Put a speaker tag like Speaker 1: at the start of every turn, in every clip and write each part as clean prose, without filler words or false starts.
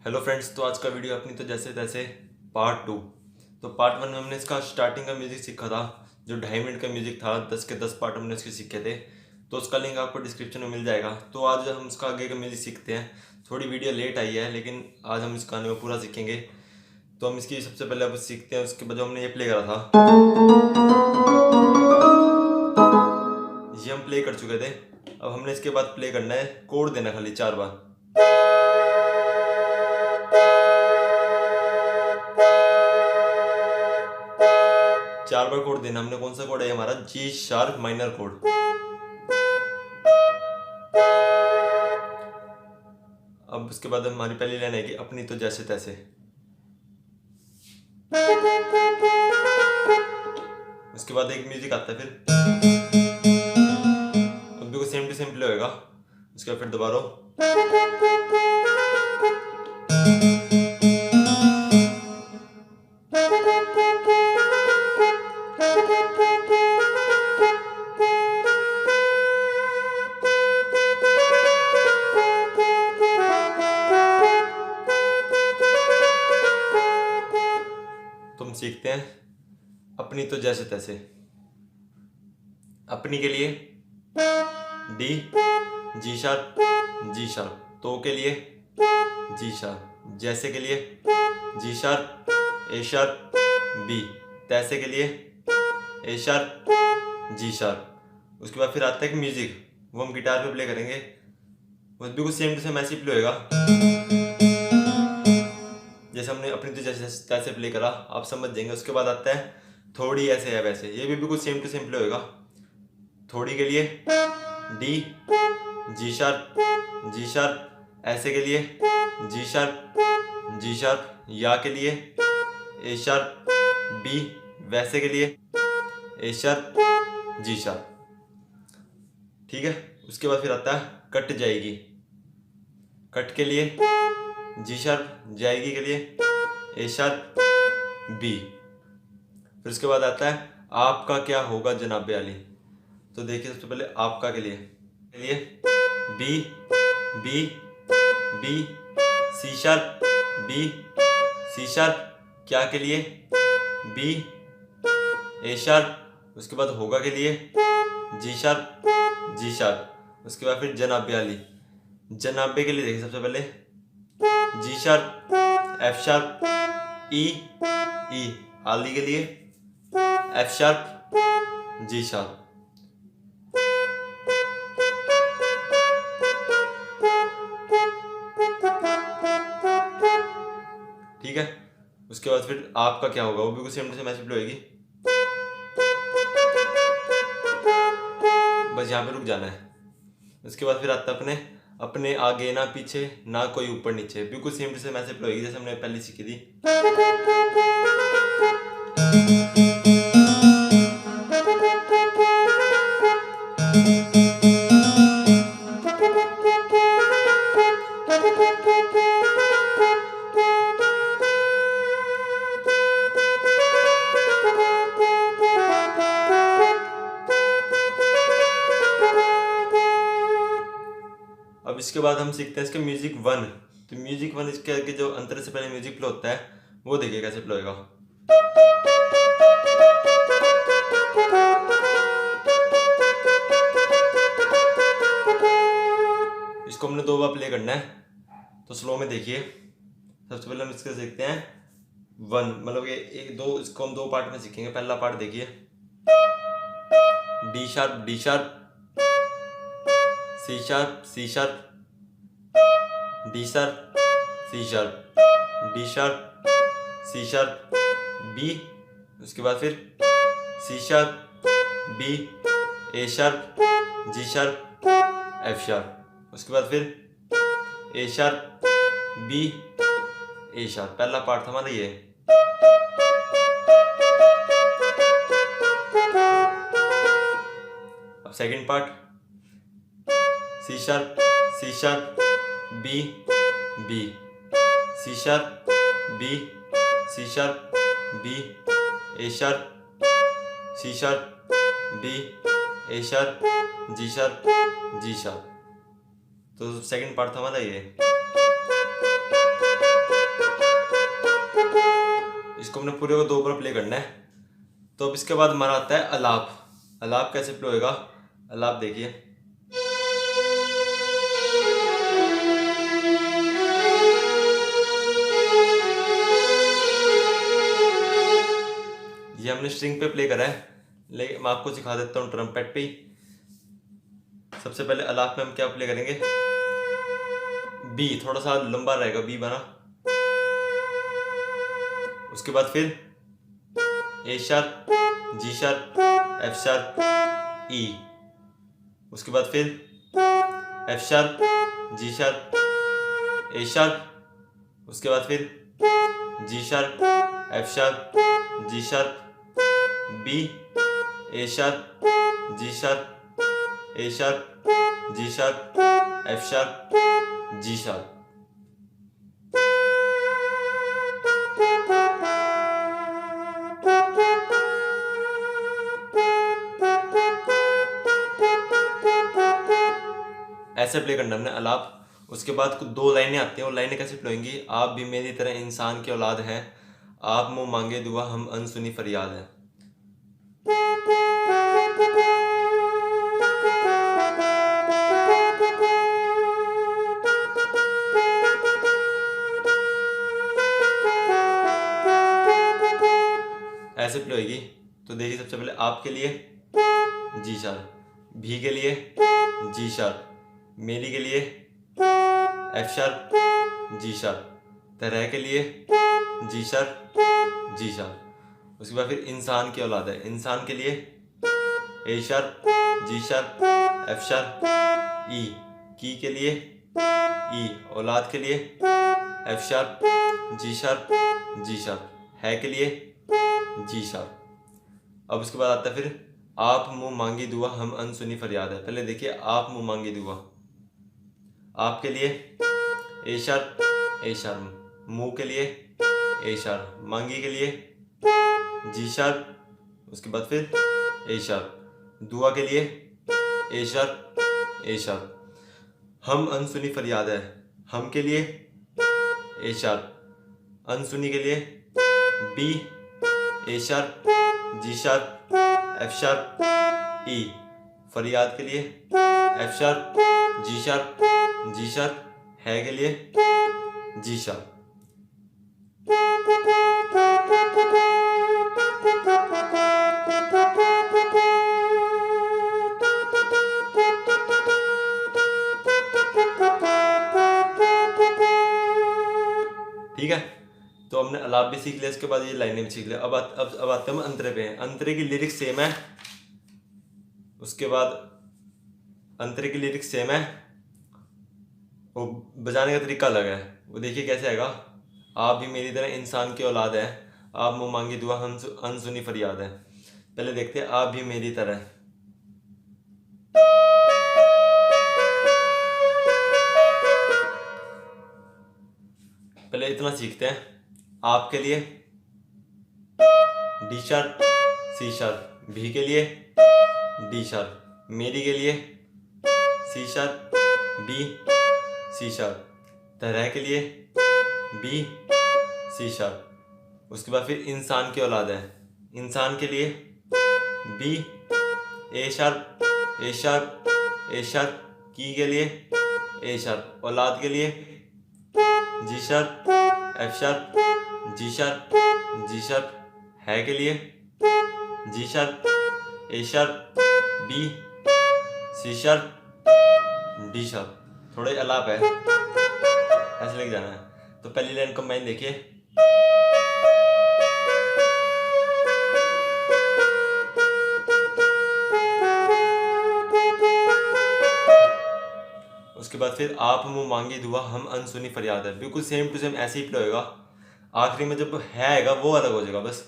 Speaker 1: Hello friends, तो आज का वीडियो अपनी तो जैसे तैसे पार्ट 2। तो पार्ट 1 में हमने इसका स्टार्टिंग का म्यूज़िक सीखा था, जो 2.5 मिनट का म्यूज़िक था। 10 के 10 पार्ट हमने इसके सीखे थे, तो उसका लिंक आपको डिस्क्रिप्शन में मिल जाएगा। तो आज हम इसका आगे का म्यूज़िक सीखते हैं। थोड़ी वीडियो लेट आई है, लेकिन आज हम इस गाने को पूरा सीखेंगे। तो हम इसकी सबसे पहले अब सीखते हैं। उसके बाद जो हमने ये प्ले करा था, ये हम प्ले कर चुके थे। अब हमने इसके बाद प्ले करना है, कोड देना खाली 4 बार। 4 बार कोड देना हमने। कौन सा कोड है हमारा? G sharp minor code. अब उसके बाद हमारी पहली लाइन आएगी, अपनी तो जैसे तैसे। उसके बाद एक म्यूजिक आता है, फिर अब देखो सेम टू सेम प्ले होएगा। उसके बाद फिर दोबारा तुम सीखते हैं अपनी तो जैसे तैसे। अपनी के लिए डी, जी शार्प, जी शार्प। तो के लिए जी शार्प, जैसे के लिए G sharp, A sharp, B. तैसे के लिए ए शार्प, जी शार्प। उसके बाद फिर आता है कि म्यूजिक, वो हम गिटार पे प्ले करेंगे। वो बिल्कुल सेम टू सेम ऐसे प्ले होएगा जैसे हमने अपनी तो जैसे तैसे प्ले करा, आप समझ जाएंगे। उसके बाद आता है थोड़ी ऐसे है वैसे, ये भी बिल्कुल सेम टू सेम प्ले होएगा। थोड़ी के लिए डी, जी शार्प, जी शार्प। ऐसे के लिए जी शार्प, जी शार्प। या के लिए ए शार्प, बी। वैसे के लिए ए शार्प, जी शार्प। ठीक है। उसके बाद फिर आता है कट जाएगी। कट के लिए जी शार्प, जाएगी के लिए ए शार्प, बी। फिर उसके बाद आता है आपका क्या होगा जनाबे आली। तो देखिए सबसे पहले आपका के लिए B, B, B, C sharp, B, C sharp. क्या के लिए बी, ए शार्प। उसके बाद होगा के लिए जी शार्प, जी शार्प। उसके बाद फिर जनाबे आली। जनाबे के लिए देखिए सबसे पहले जी शार्प, एफ शार्प, ई, ई। आली के लिए एफ शार्प, जी शार्प। ठीक है। उसके बाद फिर आपका क्या होगा, वो भी कुछ सेम टू सेम ऐसे प्ले होगी। बस यहाँ पे रुक जाना है। उसके बाद फिर आता है अपने अपने आगे ना पीछे ना कोई ऊपर नीचे। बिल्कुल सेम टू सेम ऐसे प्ले होगी जैसे हमने पहले सीखी थी। अब इसके बाद हम सीखते हैं इसके म्यूजिक 1। तो म्यूजिक 1 इसके आगे जो अंतर से पहले म्यूजिक प्ले होता है, वो देखिए कैसे प्ले होगा। इसको हमने 2 बार प्ले करना है, तो स्लो में देखिए। सबसे पहले हम इसके सीखते हैं 1, मतलब एक दो, इसको हम 2 पार्ट में सीखेंगे। पहला पार्ट देखिए, D sharp, D sharp, C sharp, C sharp, D sharp, C sharp, D sharp, C sharp, B. उसके बाद फिर C sharp, B, A sharp, G sharp, F sharp. उसके बाद फिर A sharp, B, A sharp. पहला part था हमारा ये। अब second part, C sharp, C sharp, B, B, C sharp, B, C sharp, B, A sharp, C sharp, B, A sharp, G sharp, G sharp. तो second part था हमारा ये। इसको हमने पूरे को 2 बार प्ले करना है। तो अब इसके बाद हमारा आता है अलाप। अलाप कैसे प्ले होएगा, अलाप देखिए। ये हमने स्ट्रिंग पे प्ले करा है, लेकिन मैं आपको सिखा देता हूँ ट्रम्पेट पे ही। सबसे पहले अलाप में हम क्या प्ले करेंगे, बी थोड़ा सा लंबा रहेगा, बी बना। उसके बाद फिर A sharp, G sharp, F sharp, E. उसके बाद फिर F sharp, G sharp, A sharp. उसके बाद फिर G sharp, F sharp, G sharp, B, A sharp, G sharp, A sharp, G sharp, F sharp, G sharp. ऐसे play करना हमने अलाप। उसके बाद कुछ 2 लाइनें आती हैं, वो लाइनें कैसे प्ले होंगी, आप भी मेरी तरह इंसान की औलाद हैं, आप मुंह मांगे दुआ हम अनसुनी फरियाद है। ऐसे प्ले होगी। तो देखिए सबसे पहले आपके लिए जी शार्प, भी के लिए जी शार्प, मेरी के लिए एफ शार्प, जी शार्प, तरह के लिए जी शार्प, जी शार्प। उसके बाद फिर इंसान की औलाद है, इंसान के लिए A sharp, G sharp, F sharp, E. की के लिए ई, औलाद के लिए F sharp, G sharp, G sharp, है के लिए जी शार्प। अब उसके बाद आता है फिर आप मुंह मांगी दुआ हम अनसुनी फरियाद है। पहले देखिए आप मुंह मांगी दुआ, आपके लिए ए शार्प, ए शार्प, मुंह के लिए ए शार्प, मांगी के लिए जी शार्प। उसके बाद फिर ए शार्प, दुआ के लिए ए शार्प, ए शार्प। हम अनसुनी फरियाद है, हम के लिए ए शार्प, अनसुनी के लिए B, A sharp, G sharp, F sharp, E. फरियाद के लिए F sharp, G sharp, G sharp, है के लिए जी शार्प। ठीक है, तो हमने अलाप भी सीख लिया, इसके बाद ये लाइनें भी सीख लिया। अब आते हैं हम अंतरे पे। अंतरे की लिरिक्स सेम है, उसके बाद अंतरे की लिरिक्स सेम है, वो बजाने का तरीका अलग है। वो देखिए कैसे आएगा, आप भी मेरी तरह इंसान की औलाद है, आप मुंह मांगी दुआ हम अनसुनी फरियाद है। पहले देखते हैं आप भी मेरी तरह। पहले इतना सीखते हैं। आपके लिए डी शार्प, सी शार्प, भी के लिए डी शार्प, मेरी के लिए C sharp, B, C sharp, तरह के लिए बी, सी शार्प। उसके बाद फिर इंसान की औलाद है, इंसान के लिए B, A sharp, A sharp, A sharp, की के लिए ए शार्प, औलाद के लिए G sharp, F sharp, G sharp, G sharp, है के लिए G sharp, A sharp, B, C sharp, D sharp. थोड़ा अलाप है, ऐसे लेके जाना है। तो पहली लाइन कंबाइन देखिए, उसके बाद फिर आप मुंह मांगी दुआ हम अनसुनी फरियाद है। बिल्कुल सेम टू सेम ऐसे ही प्ले होएगा। आखिरी में जब है आएगा वो अलग हो जाएगा बस।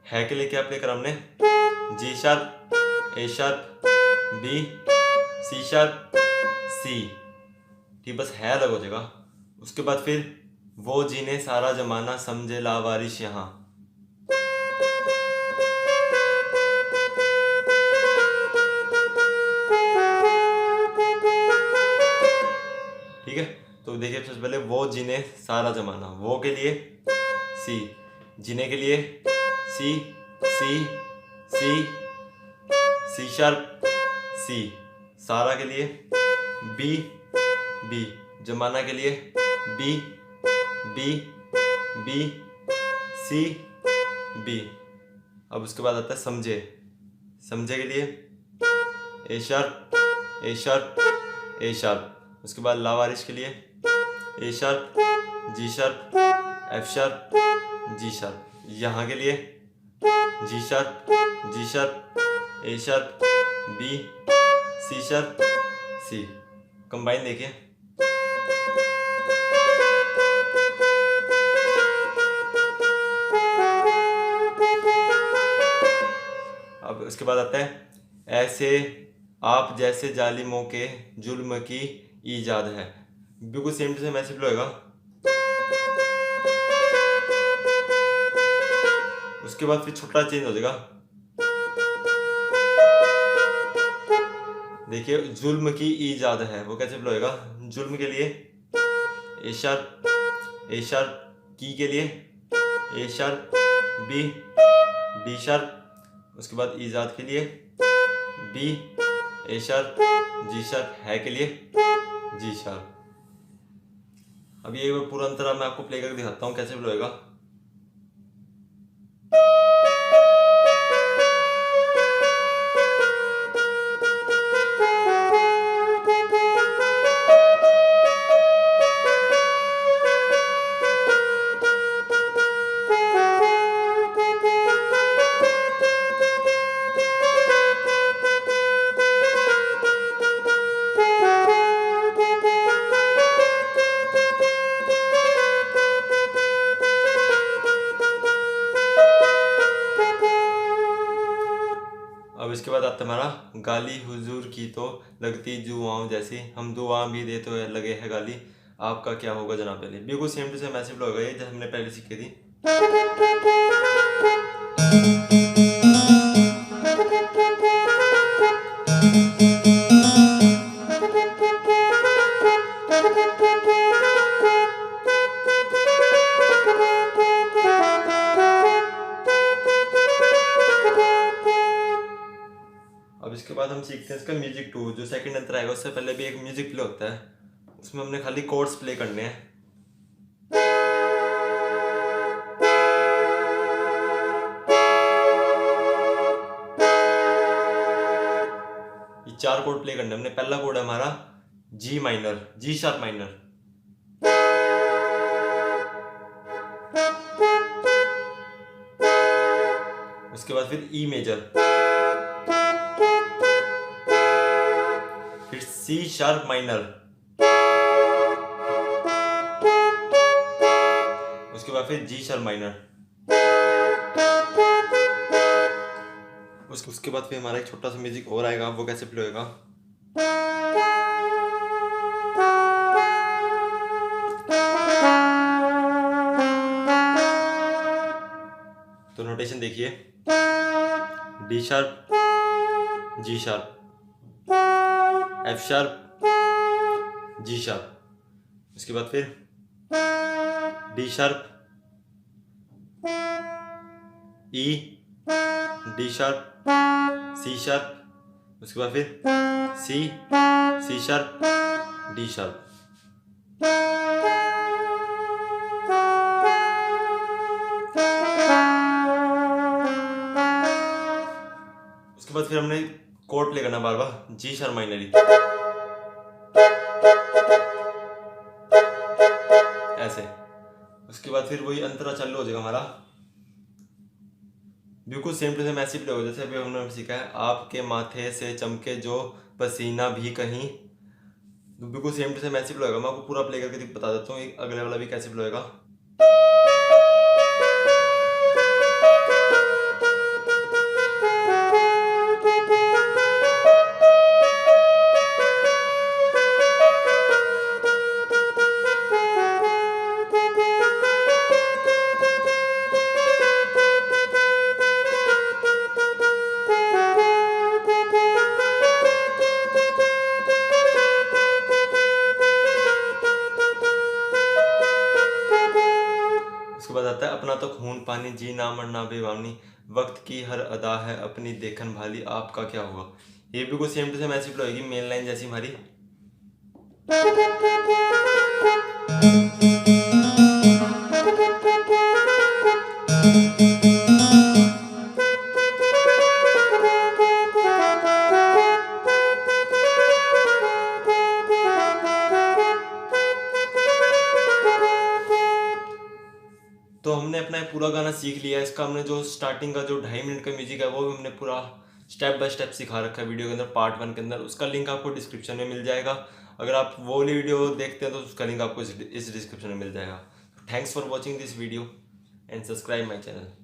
Speaker 1: है के लिए क्या प्ले करा हमने, जी sharp, A sharp, B, C sharp, सी। ठीक, बस है अलग हो जाएगा। उसके बाद फिर वो जीने सारा जमाना समझे लावारिश यहाँ। ठीक है। तो देखिए सबसे पहले वो जिन्हें सारा जमाना, वो के लिए सी, जिन्हें के लिए सी सी सी सी शार्प सी, सारा के लिए बी बी, जमाना के लिए B B B C B. अब उसके बाद आता है समझे, समझे के लिए A sharp A sharp A sharp. उसके बाद लावारिश के लिए A sharp G sharp F sharp G sharp. यहाँ के लिए G sharp A sharp B C sharp C. Combine देखिए, अब उसके बाद आता है ऐसे आप जैसे जालिमों के जुल्म की ईजाद है। बिल्कुल सेम टू सेम ऐसे फ्लो होगा। उसके बाद फिर छोटा चेंज हो जाएगा। देखिए जुल्म की ईजाद है, वो कैसे फ्लो होगा। जुल्म के लिए ए शार्प की के लिए ए शार्प बी शार्प। उसके बाद ईजाद के लिए B A sharp G sharp, है के लिए जी शार्प। अब ये पूरा अंतरा मैं आपको प्ले करके दिखाता हूँ कैसे फ्लो होगा। अब इसके बाद आता हमारा गाली हुजूर की तो लगती जुआओं जैसी, हम दुआ भी दे तो लगे है गाली, आपका क्या होगा जनाब अली। बिल्कुल सेम टू सेम ऐसे फ्लो होगा ये जैसे हमने पहले सीखी थी। अब इसके बाद हम सीखते हैं इसका म्यूजिक 2, जो सेकंड अंतर आएगा उससे पहले भी एक म्यूजिक प्ले होता है, उसमें हमने खाली कोर्ड्स प्ले करने हैं। ये 4 कोड प्ले करने हमने। पहला कोड है हमारा जी माइनर, जी शार्प माइनर। उसके बाद फिर ई मेजर, फिर सी शार्प माइनर, उसके बाद फिर जी शार्प माइनर। उसके बाद फिर हमारा एक छोटा सा म्यूजिक और आएगा, वो कैसे प्ले होगा। तो नोटेशन देखिए, D sharp G sharp F sharp G sharp. उसके बाद फिर D sharp E D sharp C sharp. उसके बाद फिर सी शार्प डी शार्प। उसके बाद फिर हमने कोड प्ले करना बार बार, जी शार्प माइनरी ऐसे। उसके बाद फिर वही अंतरा चालू हो जाएगा हमारा, बिल्कुल सेम टू सेम ऐसे प्ले हो जैसे अभी हमने सीखा है। आपके माथे से चमके जो पसीना भी कहीं, बिल्कुल सेम टू सेम ऐसे प्ले होगा। मैं आपको पूरा प्ले करके बता देता हूँ अगले वाला भी कैसे प्ले होगा। उसके बाद आता है अपना तो खून पानी जी ना मरना बेवानी, वक्त की हर अदा है अपनी देखन भाली, आपका क्या हुआ। ये भी कुछ सेम टू सेम ऐसी फ्लो होगी, मेन लाइन जैसी हमारी। तो हमने अपना ये पूरा गाना सीख लिया है। इसका हमने जो स्टार्टिंग का जो 2.5 मिनट का म्यूजिक है वो भी हमने पूरा स्टेप बाय स्टेप सिखा रखा है वीडियो के अंदर, पार्ट 1 के अंदर। उसका लिंक आपको डिस्क्रिप्शन में मिल जाएगा। अगर आप वो वाली वीडियो देखते हैं तो उसका लिंक आपको इस डिस्क्रिप्शन में मिल जाएगा। Thanks for watching this video and subscribe my channel.